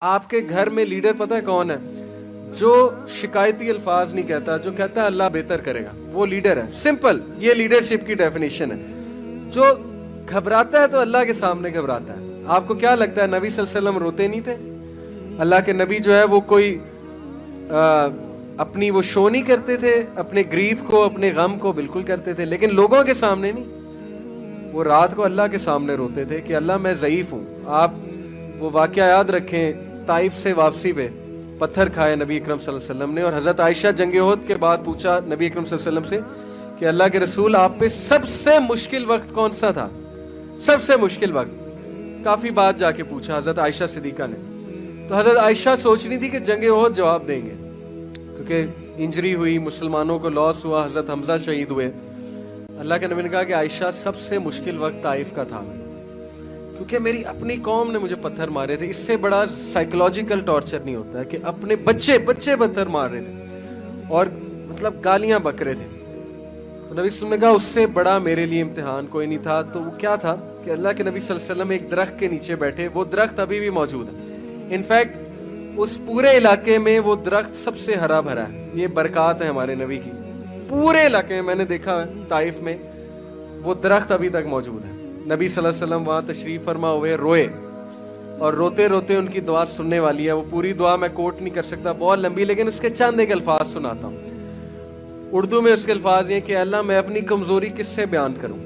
آپ کے گھر میں لیڈر پتہ ہے کون ہے؟ جو شکایتی الفاظ نہیں کہتا، جو کہتا ہے اللہ بہتر کرے گا، وہ لیڈر ہے. سمپل، یہ لیڈرشپ کی ڈیفینیشن ہے. جو گھبراتا ہے تو اللہ کے سامنے گھبراتا ہے. آپ کو کیا لگتا ہے نبی صلی اللہ علیہ وسلم روتے نہیں تھے؟ اللہ کے نبی جو ہے وہ کوئی اپنی وہ شو نہیں کرتے تھے، اپنے گریف کو، اپنے غم کو بالکل کرتے تھے، لیکن لوگوں کے سامنے نہیں. وہ رات کو اللہ کے سامنے روتے تھے کہ اللہ میں ضعیف ہوں. آپ وہ واقعہ یاد رکھیں، طائف سے واپسی پہ پتھر کھائے نبی اکرم صلی اللہ علیہ وسلم نے، اور حضرت عائشہ جنگ احد کے بعد پوچھا نبی اکرم صلی اللہ علیہ وسلم سے کہ اللہ کے رسول آپ پہ سب سے مشکل وقت کون سا تھا؟ سب سے مشکل وقت. کافی بات جا کے پوچھا حضرت عائشہ صدیقہ نے. تو حضرت عائشہ سوچ رہی تھی کہ جنگ احد جواب دیں گے، کیونکہ انجری ہوئی، مسلمانوں کو لاس ہوا، حضرت حمزہ شہید ہوئے. اللہ کے نبی نے کہا کہ عائشہ سب سے مشکل وقت طائف کا تھا، کیونکہ میری اپنی قوم نے مجھے پتھر مارے تھے. اس سے بڑا سائیکولوجیکل ٹارچر نہیں ہوتا ہے کہ اپنے بچے پتھر مار رہے تھے اور مطلب گالیاں بک رہے تھے. تو نبی صلی اللہ علیہ وسلم نے کہا اس سے بڑا میرے لیے امتحان کوئی نہیں تھا. تو وہ کیا تھا کہ اللہ کے نبی صلی اللہ علیہ وسلم ایک درخت کے نیچے بیٹھے. وہ درخت ابھی بھی موجود ہے. انفیکٹ اس پورے علاقے میں وہ درخت سب سے ہرا بھرا ہے. یہ برکات ہے ہمارے نبی کی. پورے علاقے میں میں نے دیکھا ہے طائف میں وہ درخت ابھی تک موجود ہے. نبی صلی اللہ علیہ وسلم وہاں تشریف فرما ہوئے، روئے، اور روتے روتے ان کی دعا سننے والی ہے. وہ پوری دعا میں کوٹ نہیں کر سکتا، بہت لمبی، لیکن اس کے چند ایک الفاظ سناتا ہوں. اردو میں اس کے الفاظ یہ کہ اللہ میں اپنی کمزوری کس سے بیان کروں.